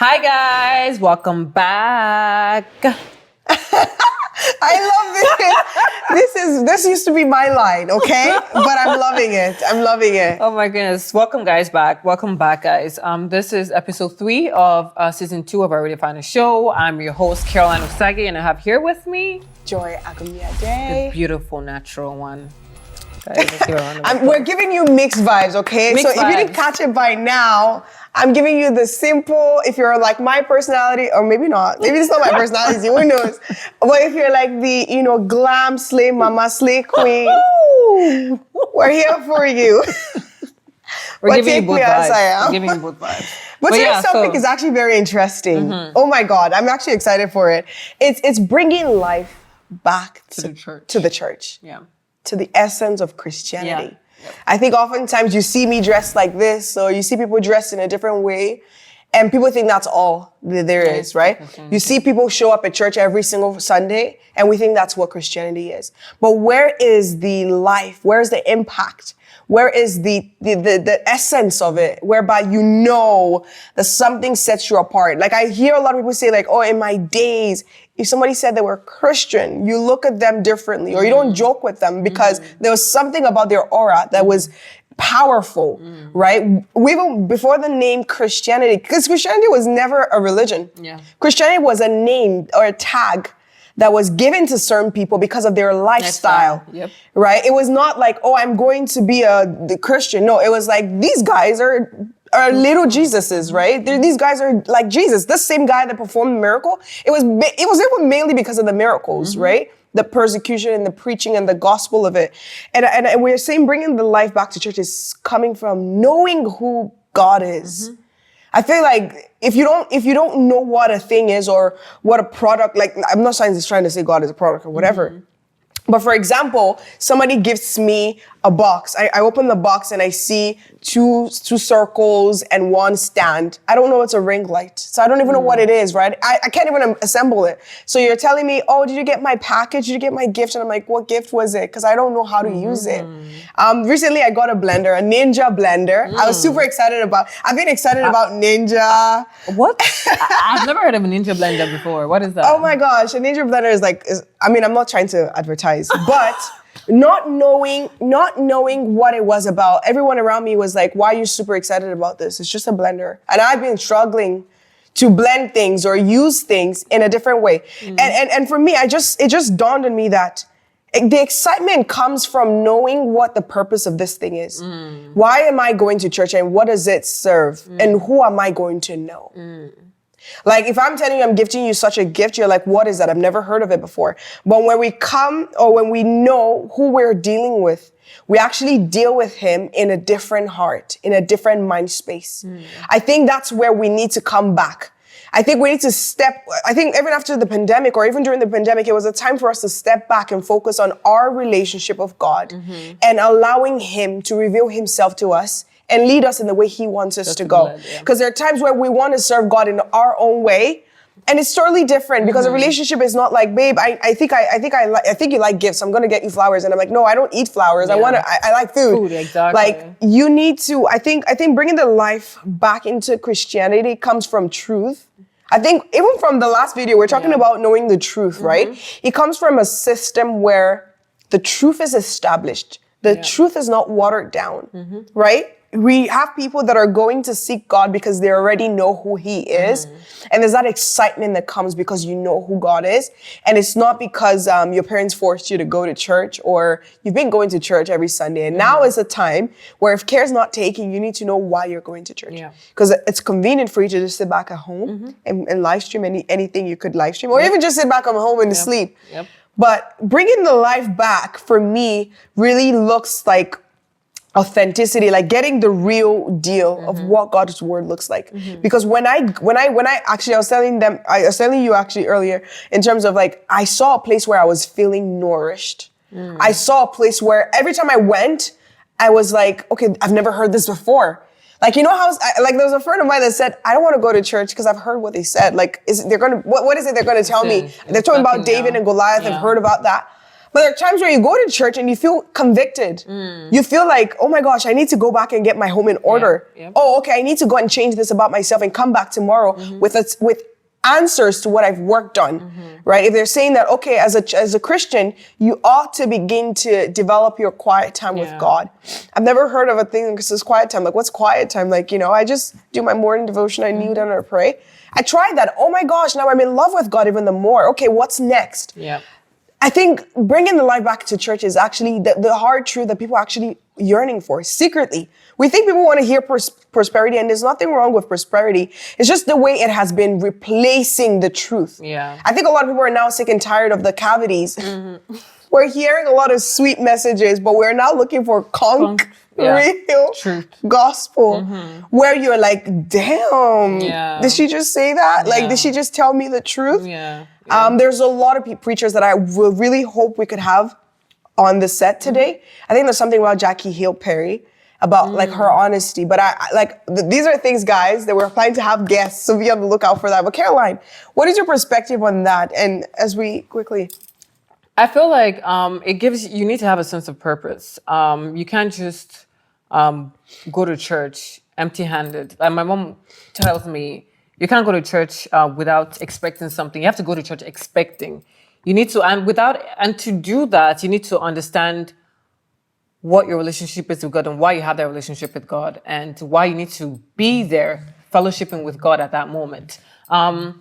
Hi guys, welcome back. I love this. This used to be my line, okay? But I'm loving it. I'm loving it. Oh my goodness. Welcome back, guys. This is episode 3 of season 2 of our Redefiners show. I'm your host, Caroline OSAGIE, and I have here with me Joy Agunbiade. the beautiful natural one. Guys, let's give her a round of applause. We're giving you mixed vibes, okay? Mixed If you didn't vibes. catch it by now, I'm giving you the simple, if you're like my personality, or maybe not, maybe it's not my personality, who knows? But if you're like the, glam, slay mama, slay queen, we're here for you. We're But giving you take both me as I vibes. am. We're giving you both vibes. But today's yeah, topic so- is actually very interesting. Oh my God, I'm actually excited for it. It's bringing life back To the church. To the church. Yeah. To the essence of Christianity. Yeah. Yep. I think oftentimes you see me dressed like this, or you see people dressed in a different way, and people think that's all that there is, right? You see people show up at church every single Sunday, and we think that's what Christianity is. But where is the life? Where is the impact? Where is the essence of it, whereby you know that something sets you apart? Like I hear a lot of people say like, oh, in my days, if somebody said they were Christian, you look at them differently, or you don't joke with them because there was something about their aura that was powerful, right? Even before the name Christianity, because Christianity was never a religion. Yeah. Christianity was a name or a tag that was given to certain people because of their lifestyle. Yep. Right? It was not like, oh, I'm going to be the Christian. No, it was like, these guys are little Jesuses, right? These guys are like Jesus. This same guy that performed the miracle, it was mainly because of the miracles, right? The persecution and the preaching and the gospel of it. And we're saying bringing the life back to church is coming from knowing who God is. I feel like if you don't know what a thing is or what a product, like I'm not trying to say God is a product or whatever. But for example, somebody gives me a box. I open the box and I see two circles and one stand. I don't know it's a ring light. So I don't even know what it is, right? I can't even assemble it. So you're telling me, oh, did you get my package? Did you get my gift? And I'm like, what gift was it? Because I don't know how to use it. Recently I got a blender, a Ninja blender. I was super excited I've been excited about Ninja. What? I've never heard of a Ninja blender before. What is that? Oh my gosh, a Ninja blender is I'm not trying to advertise, but not knowing what it was about. Everyone around me was like, why are you super excited about this? It's just a blender. And I've been struggling to blend things or use things in a different way. And for me, it just dawned on me that the excitement comes from knowing what the purpose of this thing is. Why am I going to church and what does it serve? And who am I going to know? Like if I'm telling you I'm gifting you such a gift, you're like, what is that? I've never heard of it before. But when we come or when we know who we're dealing with, we actually deal with him in a different heart, in a different mind space. I think that's where we need to come back. I think we need to even after the pandemic or even during the pandemic, it was a time for us to step back and focus on our relationship with God and allowing him to reveal himself to us and lead us in the way he wants us to go. Because there are times where we want to serve God in our own way, and it's totally different because a relationship is not like, babe, I think you like gifts. I'm gonna get you flowers, and I'm like, no, I don't eat flowers. Yeah. I like food. Food, exactly. Like you need to. I think bringing the life back into Christianity comes from truth. I think even from the last video, we're talking about knowing the truth, right? It comes from a system where the truth is established. The truth is not watered down, right? We have people that are going to seek God because they already know who he is. And there's that excitement that comes because you know who God is. And it's not because your parents forced you to go to church or you've been going to church every Sunday. And now is a time where if care's not taken, you need to know why you're going to church. Because it's convenient for you to just sit back at home and live stream anything you could live stream, or even just sit back at home and sleep. But bringing the life back for me really looks like authenticity, like getting the real deal of what God's word looks like. Because when I actually, I was telling you actually earlier in terms of like, I saw a place where I was feeling nourished. I saw a place where every time I went, I was like, okay, I've never heard this before. Like, you know how, like there was a friend of mine that said, I don't want to go to church because I've heard what they said. Like, what is it they're going to tell me? They're talking about David and Goliath. I've heard about that. But there are times where you go to church and you feel convicted. You feel like, oh my gosh, I need to go back and get my home in order. Oh, okay, I need to go and change this about myself and come back tomorrow with answers to what I've worked on, right? If they're saying that, okay, as a Christian, you ought to begin to develop your quiet time with God. I've never heard of a thing that says quiet time. Like, what's quiet time? Like, I just do my morning devotion, I kneel down and I pray. I tried that. Oh my gosh, now I'm in love with God even the more. Okay, what's next? Yeah. I think bringing the life back to church is actually the hard truth that people are actually yearning for secretly. We think people want to hear prosperity, and there's nothing wrong with prosperity. It's just the way it has been replacing the truth. Yeah. I think a lot of people are now sick and tired of the cavities. We're hearing a lot of sweet messages, but we're now looking for real truth, gospel, where you're like, damn, did she just say that? Like, did she just tell me the truth? There's a lot of preachers that I will really hope we could have on the set today. I think there's something about Jackie Hill Perry about like her honesty, but these are things, guys, that we're planning to have guests, so be on the lookout for that. But Caroline, what is your perspective on that? And as we quickly, I feel like you need to have a sense of purpose. You can't just go to church empty-handed. Like my mom tells me, you can't go to church without expecting something. You have to go to church expecting. You need to, and to do that, you need to understand what your relationship is with God and why you have that relationship with God and why you need to be there fellowshipping with God at that moment. I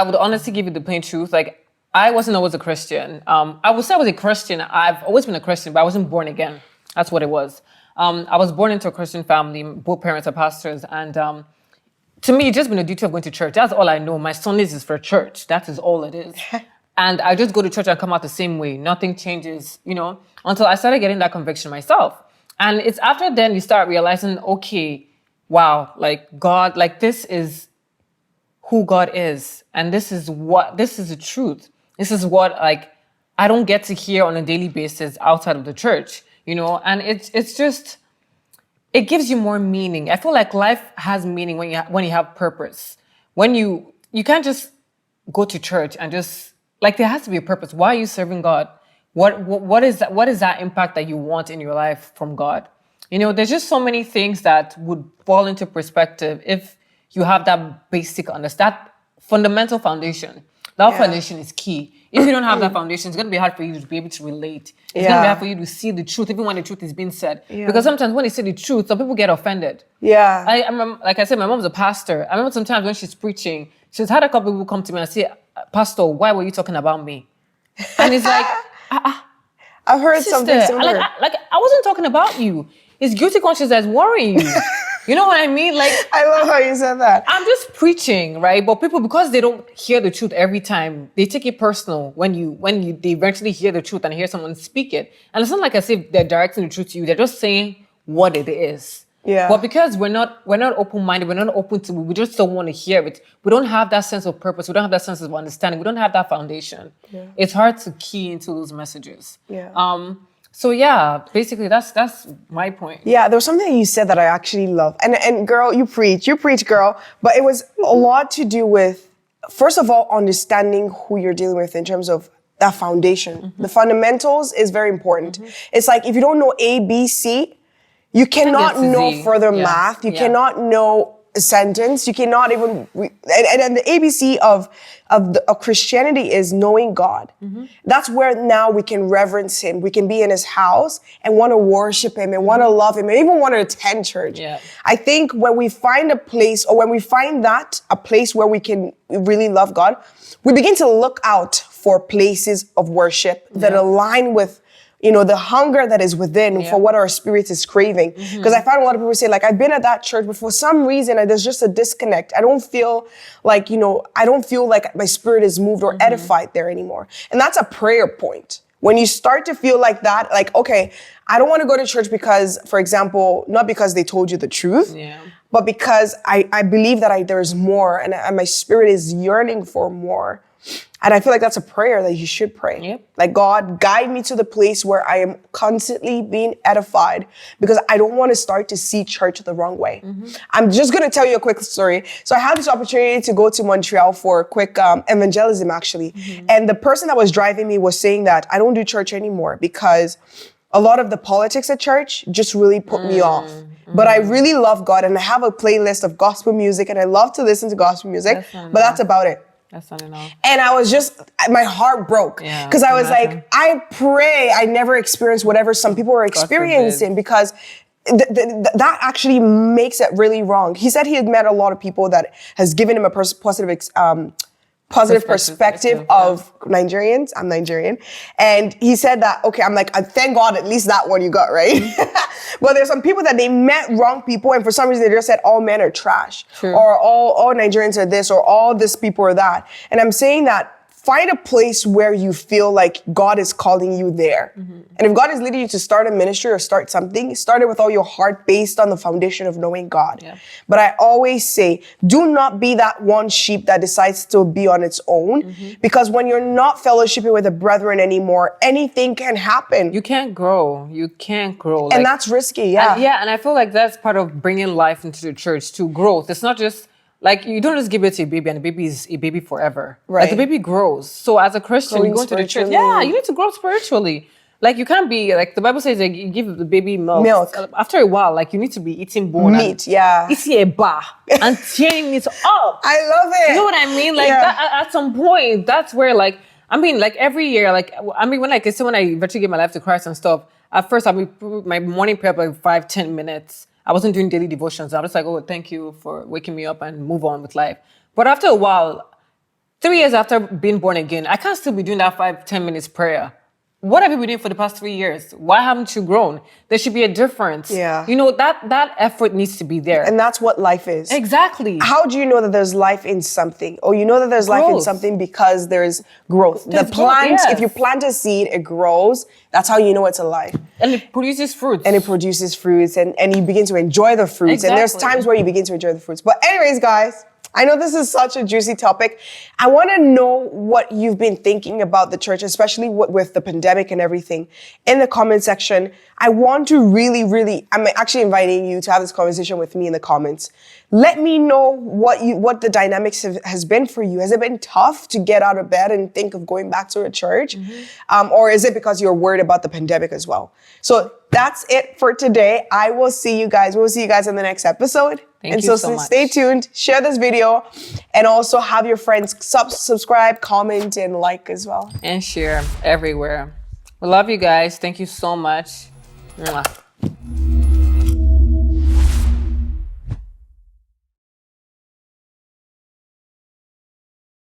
would honestly give you the plain truth. Like, I wasn't always a Christian. I would say I was a Christian. I've always been a Christian, but I wasn't born again. That's what it was. I was born into a Christian family. Both parents are pastors. And to me, it's just been a duty of going to church. That's all I know. My Sundays is for church. That is all it is. And I just go to church and come out the same way. Nothing changes, until I started getting that conviction myself. And it's after then you start realizing, okay, wow, like God, like this is who God is. And this is the truth. This is what I don't get to hear on a daily basis outside of the church, and it's just, it gives you more meaning. I feel like life has meaning when you have purpose. When you can't just go to church and just, like, there has to be a purpose. Why are you serving God? What is that impact that you want in your life from God? There's just so many things that would fall into perspective if you have that basic understanding, that fundamental foundation. That foundation is key. If you don't have that foundation, it's going to be hard for you to be able to relate. It's going to be hard for you to see the truth, even when the truth is being said. Because sometimes when they say the truth, some people get offended. I remember, like I said, my mom's a pastor. I remember sometimes when she's preaching, she's had a couple people come to me and say, Pastor, why were you talking about me? And it's like, I've heard something similar. I wasn't talking about you. It's guilty conscience that's worrying you. You know what I mean? Like, I love how you said that. I'm just preaching, right? But people, because they don't hear the truth every time, they take it personal when they eventually hear the truth and hear someone speak it. And it's not like as if they're directing the truth to you. They're just saying what it is. But because we're not open-minded, we're not open to, we just don't want to hear it. We don't have that sense of purpose. We don't have that sense of understanding. We don't have that foundation. It's hard to key into those messages. So basically that's my point. There was something you said that I actually love. And girl, you preach, girl. But it was a lot to do with, first of all, understanding who you're dealing with in terms of that foundation. The fundamentals is very important. It's like, if you don't know A, B, C, you cannot know further math. You cannot know a sentence. You cannot even, and the ABC of Christianity is knowing God. That's where now we can reverence him. We can be in his house and want to worship him and want to love him and even want to attend church. I think when we find a place, or when we find that a place where we can really love God, we begin to look out for places of worship that align with the hunger that is within for what our spirit is craving. Because I find a lot of people say, like, I've been at that church, but for some reason, there's just a disconnect. I don't feel like, I don't feel like my spirit is moved or edified there anymore. And that's a prayer point. When you start to feel like that, like, okay, I don't want to go to church because, for example, not because they told you the truth, but because I believe that there's more and my spirit is yearning for more. And I feel like that's a prayer that you should pray. Yep. Like, God, guide me to the place where I am constantly being edified, because I don't want to start to see church the wrong way. I'm just going to tell you a quick story. So I had this opportunity to go to Montreal for a quick evangelism, actually. And the person that was driving me was saying that I don't do church anymore because a lot of the politics at church just really put me off. But I really love God, and I have a playlist of gospel music, and I love to listen to gospel music, but that's about it. That's not enough. And I was just, my heart broke. Because I was like, I pray I never experience whatever some people are experiencing, because that actually makes it really wrong. He said he had met a lot of people that has given him a positive perspective of Nigerians. I'm Nigerian. And he said that, okay, I'm like, thank God at least that one you got, right? But there's some people that they met wrong people, and for some reason they just said all men are trash. Or all Nigerians are this, or all this people are that. And I'm saying that find a place where you feel like God is calling you there. And if God is leading you to start a ministry or start something, start it with all your heart based on the foundation of knowing God. But I always say, do not be that one sheep that decides to be on its own, because when you're not fellowshipping with the brethren anymore, anything can happen. You can't grow. You can't grow. And that's risky, And I feel like that's part of bringing life into the church, to growth. It's not just like, you don't just give it to a baby and the baby is a baby forever. Like, the baby grows. So as a Christian, you go to the church. Yeah, you need to grow spiritually. Like, you can't be, like, the Bible says, like, you give the baby milk. After a while, like, you need to be eating bone. Meat, eating a bar and tearing it up. I love it. You know what I mean? Like, that, at some point, that's where, like, I mean, like, every year, like, I mean, when I eventually gave my life to Christ and stuff, at first, I mean, my morning prayer, like 5-10 minutes. I wasn't doing daily devotions. I was like, oh, thank you for waking me up and move on with life. But after a while, 3 years after being born again, I can't still be doing that 5-10 minutes prayer. What have you been doing for the past 3 years? Why haven't you grown? There should be a difference. You know, that effort needs to be there. And that's what life is. Exactly. How do you know that there's life in something? Oh, you know that there's life in something because there's growth. The plant, if you plant a seed, it grows. That's how you know it's alive. And it produces fruits. And it produces fruits, and you begin to enjoy the fruits. And there's times where you begin to enjoy the fruits. But anyways, guys, I know this is such a juicy topic. I want to know what you've been thinking about the church, especially with the pandemic and everything, in the comment section. I want to really, I'm actually inviting you to have this conversation with me in the comments. Let me know what the dynamics has been for you. Has it been tough to get out of bed and think of going back to a church? Or is it because you're worried about the pandemic as well? So that's it for today. I will see you guys. We'll see you guys in the next episode. Thank you so much. Stay tuned, share this video, and also have your friends subscribe, comment, and like as well. And share everywhere. We love you guys. Thank you so much. Mwah.